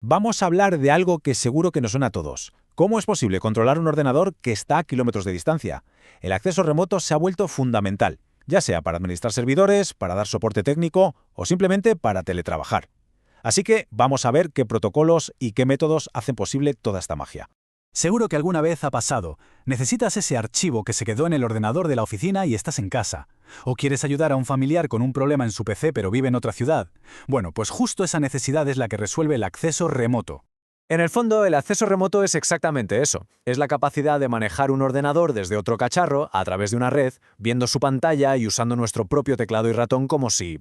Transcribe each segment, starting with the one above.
Vamos a hablar de algo que seguro que nos suena a todos. ¿Cómo es posible controlar un ordenador que está a kilómetros de distancia? El acceso remoto se ha vuelto fundamental, ya sea para administrar servidores, para dar soporte técnico o simplemente para teletrabajar. Así que vamos a ver qué protocolos y qué métodos hacen posible toda esta magia. Seguro que alguna vez ha pasado. Necesitas ese archivo que se quedó en el ordenador de la oficina y estás en casa. O quieres ayudar a un familiar con un problema en su PC pero vive en otra ciudad. Bueno, pues justo esa necesidad es la que resuelve el acceso remoto. En el fondo, el acceso remoto es exactamente eso. Es la capacidad de manejar un ordenador desde otro cacharro, a través de una red, viendo su pantalla y usando nuestro propio teclado y ratón como si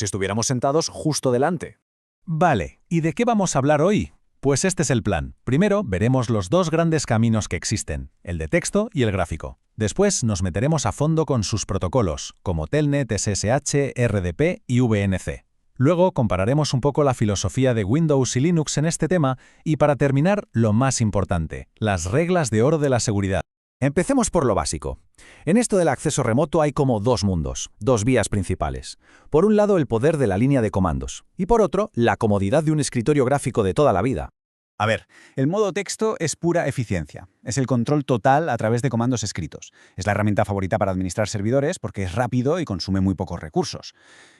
estuviéramos sentados justo delante. Vale, ¿y de qué vamos a hablar hoy? Pues este es el plan. Primero, veremos los dos grandes caminos que existen, el de texto y el gráfico. Después nos meteremos a fondo con sus protocolos, como Telnet, SSH, RDP y VNC. Luego compararemos un poco la filosofía de Windows y Linux en este tema y para terminar, lo más importante, las reglas de oro de la seguridad. Empecemos por lo básico. En esto del acceso remoto hay como dos mundos, dos vías principales. Por un lado, el poder de la línea de comandos, y por otro, la comodidad de un escritorio gráfico de toda la vida. A ver, el modo texto es pura eficiencia. Es el control total a través de comandos escritos. Es la herramienta favorita para administrar servidores porque es rápido y consume muy pocos recursos.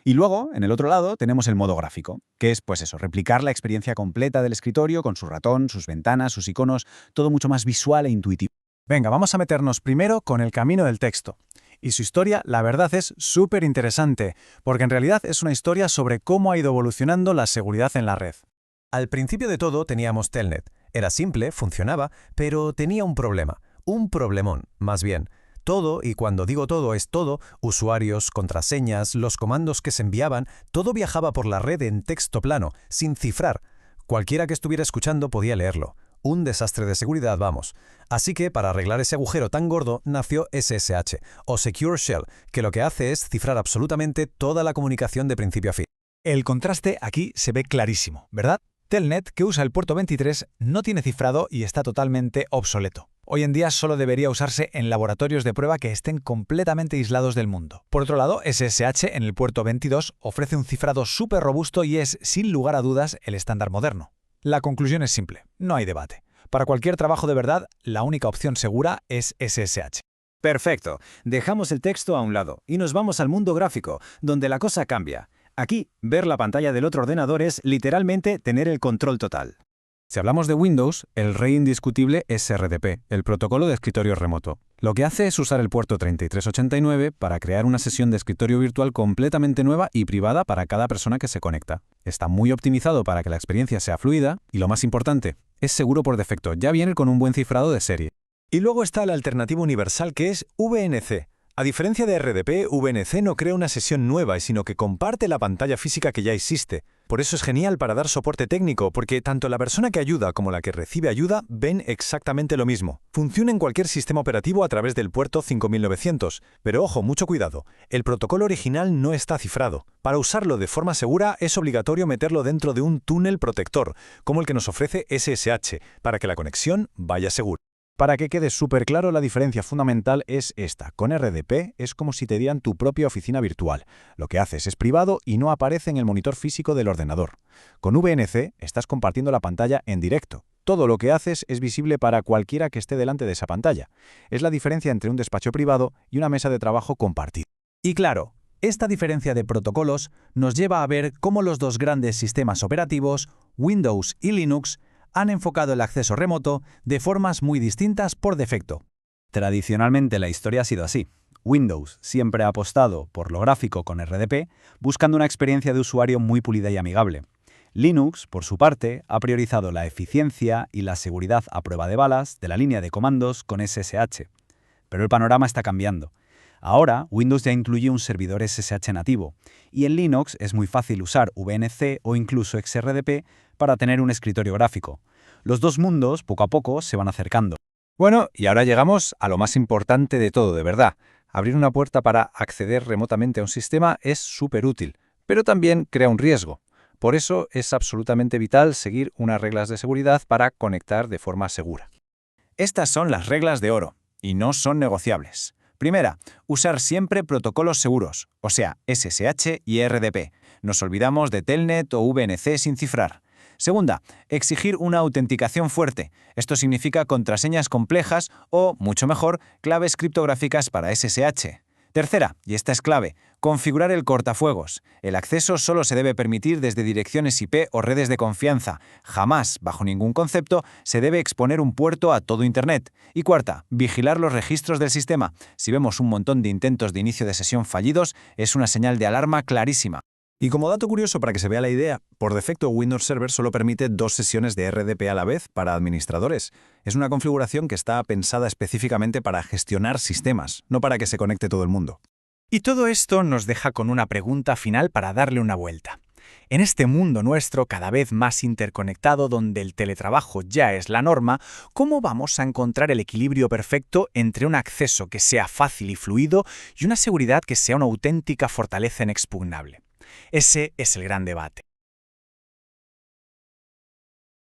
Y luego, en el otro lado, tenemos el modo gráfico, que es, pues eso, replicar la experiencia completa del escritorio con su ratón, sus ventanas, sus iconos, todo mucho más visual e intuitivo. Venga, vamos a meternos primero con el camino del texto. Y su historia, la verdad, es súper interesante, porque en realidad es una historia sobre cómo ha ido evolucionando la seguridad en la red. Al principio de todo teníamos Telnet. Era simple, funcionaba, pero tenía un problema. Un problemón, más bien. Todo, y cuando digo todo es todo, usuarios, contraseñas, los comandos que se enviaban, todo viajaba por la red en texto plano, sin cifrar. Cualquiera que estuviera escuchando podía leerlo. Un desastre de seguridad, vamos. Así que, para arreglar ese agujero tan gordo, nació SSH, o Secure Shell, que lo que hace es cifrar absolutamente toda la comunicación de principio a fin. El contraste aquí se ve clarísimo, ¿verdad? Telnet, que usa el puerto 23, no tiene cifrado y está totalmente obsoleto. Hoy en día solo debería usarse en laboratorios de prueba que estén completamente aislados del mundo. Por otro lado, SSH en el puerto 22 ofrece un cifrado súper robusto y es, sin lugar a dudas, el estándar moderno. La conclusión es simple, no hay debate. Para cualquier trabajo de verdad, la única opción segura es SSH. Perfecto. Dejamos el texto a un lado y nos vamos al mundo gráfico, donde la cosa cambia. Aquí, ver la pantalla del otro ordenador es literalmente tener el control total. Si hablamos de Windows, el rey indiscutible es RDP, el protocolo de escritorio remoto. Lo que hace es usar el puerto 3389 para crear una sesión de escritorio virtual completamente nueva y privada para cada persona que se conecta. Está muy optimizado para que la experiencia sea fluida y, lo más importante, es seguro por defecto, ya viene con un buen cifrado de serie. Y luego está la alternativa universal que es VNC. A diferencia de RDP, VNC no crea una sesión nueva, sino que comparte la pantalla física que ya existe. Por eso es genial para dar soporte técnico, porque tanto la persona que ayuda como la que recibe ayuda ven exactamente lo mismo. Funciona en cualquier sistema operativo a través del puerto 5900. Pero ojo, mucho cuidado, el protocolo original no está cifrado. Para usarlo de forma segura es obligatorio meterlo dentro de un túnel protector, como el que nos ofrece SSH, para que la conexión vaya segura. Para que quede súper claro, la diferencia fundamental es esta. Con RDP es como si te dieran tu propia oficina virtual. Lo que haces es privado y no aparece en el monitor físico del ordenador. Con VNC estás compartiendo la pantalla en directo. Todo lo que haces es visible para cualquiera que esté delante de esa pantalla. Es la diferencia entre un despacho privado y una mesa de trabajo compartida. Y claro, esta diferencia de protocolos nos lleva a ver cómo los dos grandes sistemas operativos, Windows y Linux, han enfocado el acceso remoto de formas muy distintas por defecto. Tradicionalmente la historia ha sido así. Windows siempre ha apostado por lo gráfico con RDP, buscando una experiencia de usuario muy pulida y amigable. Linux, por su parte, ha priorizado la eficiencia y la seguridad a prueba de balas de la línea de comandos con SSH. Pero el panorama está cambiando. Ahora, Windows ya incluye un servidor SSH nativo, y en Linux es muy fácil usar VNC o incluso XRDP para tener un escritorio gráfico. Los dos mundos, poco a poco, se van acercando. Bueno, y ahora llegamos a lo más importante de todo, de verdad. Abrir una puerta para acceder remotamente a un sistema es súper útil, pero también crea un riesgo. Por eso es absolutamente vital seguir unas reglas de seguridad para conectar de forma segura. Estas son las reglas de oro, y no son negociables. Primera, usar siempre protocolos seguros, o sea, SSH y RDP. Nos olvidamos de Telnet o VNC sin cifrar. Segunda, exigir una autenticación fuerte. Esto significa contraseñas complejas o, mucho mejor, claves criptográficas para SSH. Tercera, y esta es clave, configurar el cortafuegos. El acceso solo se debe permitir desde direcciones IP o redes de confianza. Jamás, bajo ningún concepto, se debe exponer un puerto a todo Internet. Y cuarta, vigilar los registros del sistema. Si vemos un montón de intentos de inicio de sesión fallidos, es una señal de alarma clarísima. Y como dato curioso para que se vea la idea, por defecto Windows Server solo permite 2 sesiones de RDP a la vez para administradores. Es una configuración que está pensada específicamente para gestionar sistemas, no para que se conecte todo el mundo. Y todo esto nos deja con una pregunta final para darle una vuelta. En este mundo nuestro cada vez más interconectado, donde el teletrabajo ya es la norma, ¿cómo vamos a encontrar el equilibrio perfecto entre un acceso que sea fácil y fluido y una seguridad que sea una auténtica fortaleza inexpugnable? Ese es el gran debate.